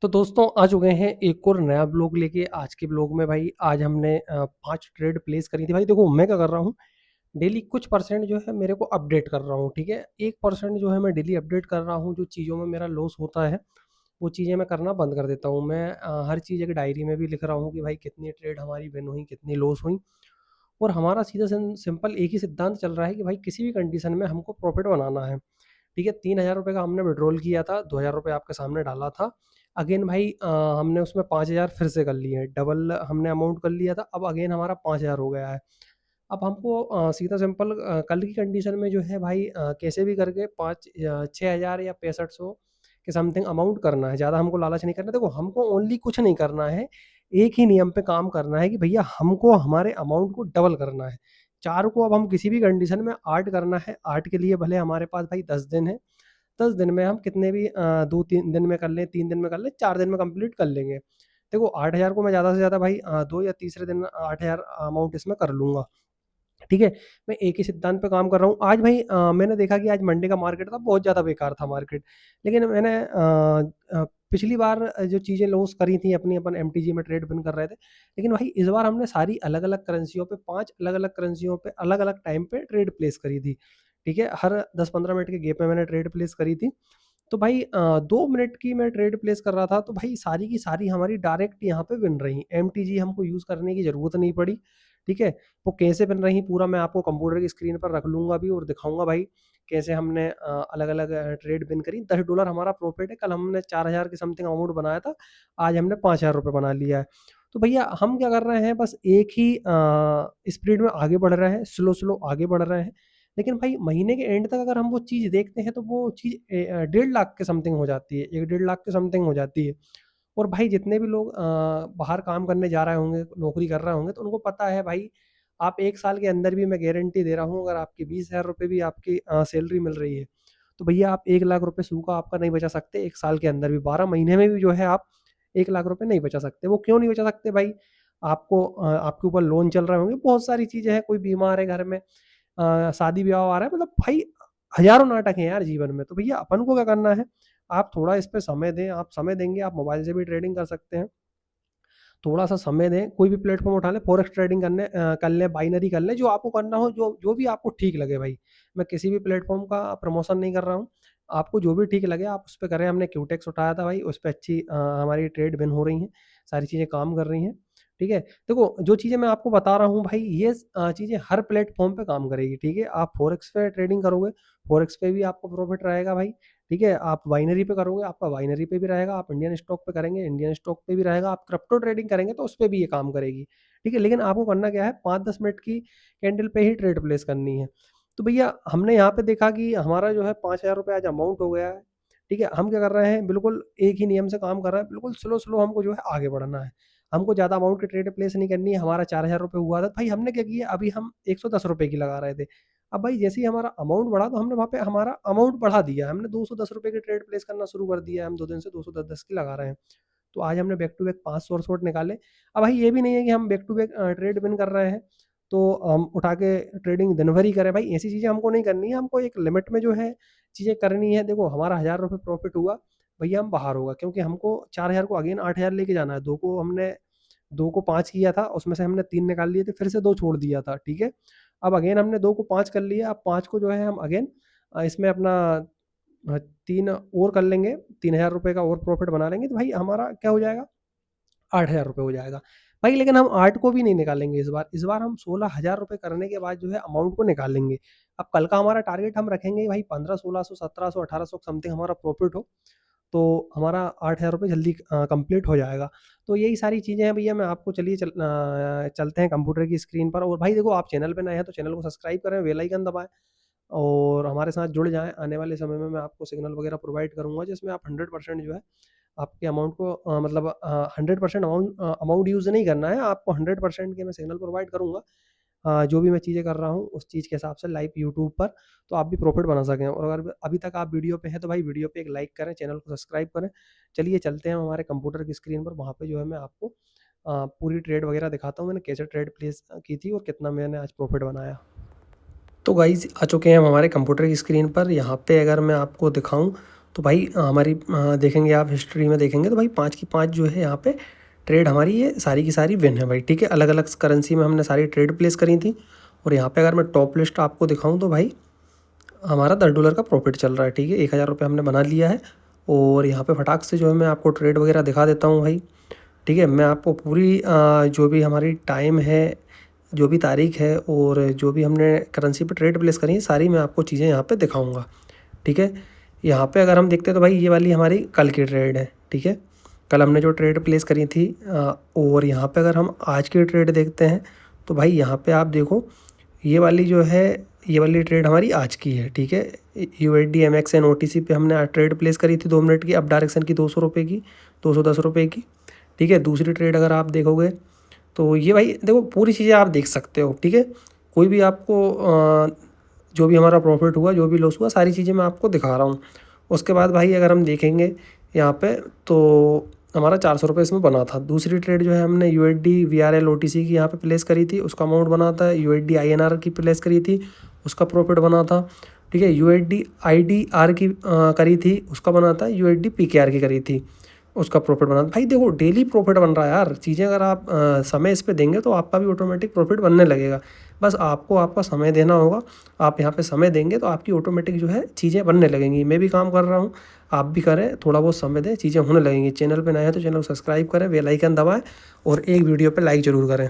तो दोस्तों आ चुके हैं एक और नया ब्लॉग लेके। आज के ब्लॉग में भाई आज हमने 5 ट्रेड प्लेस करी थी। भाई देखो मैं क्या कर रहा हूँ, डेली कुछ परसेंट जो है मेरे को अपडेट कर रहा हूँ, ठीक है? 1% जो है मैं डेली अपडेट कर रहा हूँ, जो चीज़ों में मेरा लॉस होता है, वो चीज़ें मैं करना बंद कर देता हूँ। मैं हर चीज़ एक डायरी में भी लिख रहा हूँ कि भाई कितनी ट्रेड हमारी विन हुई, कितनी लॉस हुई। और हमारा सीधा सिंपल एक ही सिद्धांत चल रहा है कि भाई किसी भी कंडीशन में हमको प्रॉफिट बनाना है। ठीक है, 3,000 रुपये का हमने विड्रॉल किया था, 2,000 रुपये आपके सामने डाला था। अगेन भाई हमने उसमें 5,000 फिर से कर लिए, डबल हमने अमाउंट कर लिया था, अब अगेन हमारा 5,000 हो गया है। अब हमको सीधा सिंपल कल की कंडीशन में जो है भाई कैसे भी करके 6,000 या 6500 के समथिंग अमाउंट करना है। ज़्यादा हमको लालच नहीं करना। देखो हमको ओनली कुछ नहीं करना है, एक ही नियम पे काम करना है कि भैया हमको हमारे अमाउंट को डबल करना है। 4 को अब हम किसी भी कंडीशन में 8 करना है। 8 के लिए भले हमारे पास भाई 10 दिन है, 10 दिन में हम कितने भी 2-3 दिन में कर लें, 3 दिन में कर लें, 4 दिन में कंप्लीट कर लेंगे। देखो 8,000 को मैं ज़्यादा से ज़्यादा भाई 2 या तीसरे दिन 8,000 अमाउंट इसमें कर लूँगा। ठीक है? मैं एक ही सिद्धांत पे काम कर रहा हूँ। आज भाई मैंने देखा कि आज मंडे का मार्केट था, बहुत ज़्यादा बेकार था मार्केट। लेकिन मैंने पिछली बार जो चीज़ें लॉस करी थी अपनी, अपन एमटीजी में ट्रेड विन कर रहे थे। लेकिन भाई इस बार हमने सारी अलग-अलग करेंसियों पे 5 अलग-अलग करेंसियों पे अलग-अलग टाइम पे ट्रेड प्लेस करी थी। ठीक है? हर 10-15 मिनट के गैप में मैंने ट्रेड प्लेस करी थी। तो भाई 2 मिनट की मैं ट्रेड प्लेस कर रहा था, तो भाई सारी की सारी हमारी डायरेक्ट यहाँ पे विन रही। एमटीजी हमको यूज़ करने की ज़रूरत नहीं पड़ी। ठीक है? वो कैसे बन रही पूरा मैं आपको कंप्यूटर की स्क्रीन पर रख लूँगा भी और दिखाऊँगा भाई कैसे हमने अलग-अलग ट्रेड विन करी। $10 हमारा प्रॉफ़िट है। कल हमने 4,000 के समथिंग अमाउंट बनाया था, आज हमने ₹5,000 बना लिया है। तो भैया हम क्या कर रहे हैं, बस एक ही स्पीड में आगे बढ़ रहे हैं, स्लो-स्लो आगे बढ़ रहे हैं। लेकिन भाई महीने के एंड तक अगर हम वो चीज़ देखते हैं तो वो चीज़ 1.5 लाख के समथिंग हो जाती है, 1 डेढ़ लाख के समथिंग हो जाती है। और भाई जितने भी लोग बाहर काम करने जा रहे होंगे, नौकरी कर रहे होंगे, तो उनको पता है भाई आप 1 साल के अंदर भी मैं गारंटी दे रहा हूँ, अगर आपकी 20,000 रुपए भी आपकी सैलरी मिल रही है, तो भैया आप 1 लाख रुपए सूखा आपका नहीं बचा सकते 1 साल के अंदर भी, 12 महीने में भी जो है आप 1 लाख रुपए नहीं बचा सकते। वो क्यों नहीं बचा सकते भाई? आपको आपके ऊपर लोन चल रहे होंगे, बहुत सारी चीज़ें हैं, कोई बीमार है घर में, शादी-ब्याह आ रहा है, मतलब भाई हज़ारों नाटक हैं यार जीवन में। तो भैया अपन को क्या करना है, आप थोड़ा इस पे समय दें, आप समय देंगे, आप मोबाइल से भी ट्रेडिंग कर सकते हैं। थोड़ा-सा समय दें, कोई भी प्लेटफ़ॉर्म उठा लें, फॉरेक्स ट्रेडिंग कर लें, बाइनरी कर लें, जो आपको करना हो, जो जो भी आपको ठीक लगे भाई। मैं किसी भी प्लेटफ़ॉर्म का प्रमोशन नहीं कर रहा हूँ, आपको जो भी ठीक लगे आप उस पे करें। हमने क्यूटेक्स उठाया था भाई, उस पे अच्छी हमारी ट्रेड विन हो रही हैं, सारी चीज़ें काम कर रही हैं, ठीक है? देखो, जो चीज़ें मैं आपको बता रहा हूँ भाई, ये चीज़ें हर प्लेटफ़ॉर्म पे काम करेगी, ठीक है? आप फॉरेक्स पे ट्रेडिंग करोगे, फॉरेक्स पे भी आपको प्रॉफ़िट रहेगा भाई, ठीक है? आप बाइनरी पे करोगे, आपका बाइनरी पे भी रहेगा, आप इंडियन स्टॉक पे करेंगे, इंडियन स्टॉक पे भी रहेगा, आप क्रिप्टो ट्रेडिंग करेंगे तो उस पे भी ये काम करेगी, ठीक है? लेकिन आपको करना क्या है, 5-10 मिनट की कैंडल पे ही ट्रेड प्लेस करनी है। तो भैया हमने यहाँ पे देखा कि हमारा जो है ₹5,000 आज अमाउंट हो गया है, ठीक है? हम क्या कर रहे हैं, बिल्कुल एक ही नियम से काम कर रहे हैं, बिल्कुल स्लो-स्लो हमको जो है आगे बढ़ना है। हमको ज़्यादा अमाउंट की ट्रेड प्लेस नहीं करनी है। हमारा ₹4,000 हुआ था, भाई हमने क्या किया, अभी हम ₹110 की लगा रहे थे। अब भाई जैसे ही हमारा अमाउंट बढ़ा तो हमने वहाँ पे हमारा अमाउंट बढ़ा दिया। हमने ₹210 की ट्रेड प्लेस करना शुरू कर दिया है। हम 2 दिन से 210-10 की लगा रहे हैं। तो आज हमने back to back 5 source shot निकाले। अब भाई ये भी नहीं है कि हम back to back trade win कर रहे हैं, तो हम उठा के ट्रेडिंग दिन भर ही करें। भाई ऐसी चीज़ें हमको नहीं करनी है। हमको एक लिमिट में जो है चीज़ें करनी है। देखो हमारा ₹1000 प्रॉफ़िट हुआ, भैया हम बाहर होगा, क्योंकि हमको 4000 को अगेन 8000 लेके जाना है। 2 को 5 किया था, उसमें से हमने 3 निकाल लिए थे, फिर से 2 छोड़ दिया था, ठीक है? अब अगेन हमने 2 को 5 कर लिया, अब 5 को जो है हम अगेन इसमें अपना 3 और कर लेंगे, ₹3000 का और प्रॉफ़िट बना लेंगे, तो भाई हमारा क्या हो जाएगा, ₹8000 हो जाएगा। भाई लेकिन हम 8 को भी नहीं निकालेंगे इस बार हम ₹16,000 करने के बाद जो है अमाउंट को निकालेंगे। अब कल का हमारा टारगेट हम रखेंगे भाई 15, 1600, 1700, 1800 समथिंग हमारा प्रॉफ़िट हो, तो हमारा ₹8000 जल्दी कंप्लीट हो जाएगा। तो यही सारी चीज़ें हैं भैया। मैं आपको चलिए चलते हैं कंप्यूटर की स्क्रीन पर। और भाई देखो, आप चैनल पे नए हैं तो चैनल को सब्सक्राइब करें, बेल आइकन दबाएँ और हमारे साथ जुड़ जाएँ। आने वाले समय में मैं आपको सिग्नल वगैरह प्रोवाइड करूँगा, जिसमें आप 100% जो है आपके अमाउंट को 100% अमाउंट यूज़ नहीं करना है, आपको 100% के मैं सिग्नल प्रोवाइड करूँगा। जो भी मैं चीज़ें कर रहा हूँ उस चीज़ के हिसाब से लाइव यूट्यूब पर, तो आप भी प्रॉफ़िट बना सकें। और अगर अभी तक आप वीडियो पे हैं तो भाई वीडियो पे एक लाइक करें, चैनल को सब्सक्राइब करें। चलिए चलते हैं हम हमारे कंप्यूटर की स्क्रीन पर, वहाँ पे जो है मैं आपको पूरी ट्रेड वगैरह दिखाता हूँ, मैंने कैसे ट्रेड प्लेस की थी और कितना मैंने आज प्रॉफ़िट बनाया। तो गाइज़ आ चुके हैं हम हमारे कंप्यूटर की स्क्रीन पर। यहाँ पे अगर मैं आपको दिखाऊँ तो भाई हमारी देखेंगे आप हिस्ट्री में देखेंगे तो भाई 5 की 5 जो है यहाँ पे ट्रेड हमारी ये सारी की सारी विन है भाई, ठीक है। अलग अलग करेंसी में हमने सारी ट्रेड प्लेस करी थी। और यहाँ पे अगर मैं टॉप लिस्ट आपको दिखाऊं तो भाई हमारा $10 का प्रॉफिट चल रहा है, ठीक है। 1000 रुपये हमने बना लिया है। और यहाँ पे फटाक से जो है मैं आपको ट्रेड वगैरह दिखा देता हूँ भाई, ठीक है। मैं आपको पूरी जो भी हमारी टाइम है, जो भी तारीख है और जो भी हमने करेंसी पे ट्रेड प्लेस करी है, सारी मैं आपको चीज़ें यहाँ पे दिखाऊंगा, ठीक है। यहाँ पे अगर हम देखते हैं तो भाई ये वाली हमारी कल की ट्रेड है, ठीक है। कल हमने जो ट्रेड प्लेस करी थी। और यहाँ पे अगर हम आज की ट्रेड देखते हैं तो भाई यहाँ पे आप देखो, ये वाली जो है, ये वाली ट्रेड हमारी आज की है, ठीक है। USD MXN OTC पे हमने ट्रेड प्लेस करी थी 2 मिनट की, अप डायरेक्शन की 200 रुपये की, 210 रुपये की, ठीक है। दूसरी ट्रेड अगर आप देखोगे तो ये भाई देखो पूरी चीज़ें आप देख सकते हो, ठीक है। कोई भी आपको जो भी हमारा प्रॉफिट हुआ, जो भी लॉस हुआ, सारी चीज़ें मैं आपको दिखा रहा हूँ। उसके बाद भाई अगर हम देखेंगे यहाँ पे तो हमारा 400 रुपये इसमें बना था। दूसरी ट्रेड जो है हमने USD VRL OTC की यहाँ पे प्लेस करी थी, उसका अमाउंट बना था। USD INR की प्लेस करी थी, उसका प्रॉफिट बना था, ठीक है। USD IDR की करी थी, उसका बना था। USD PKR की करी थी, उसका प्रॉफिट बना। भाई देखो डेली प्रॉफिट बन रहा है यार। चीज़ें अगर आप समय इस पे देंगे तो आपका भी ऑटोमेटिक प्रॉफिट बनने लगेगा। बस आपको आपका समय देना होगा। आप यहाँ पे समय देंगे तो आपकी ऑटोमेटिक जो है चीज़ें बनने लगेंगी। मैं भी काम कर रहा हूँ, आप भी करें, थोड़ा बहुत समय दें, चीज़ें होने लगेंगी। चैनल पे नए हैं तो चैनल को सब्सक्राइब करें, बेल आइकन दबाएं और एक वीडियो पे लाइक ज़रूर करें।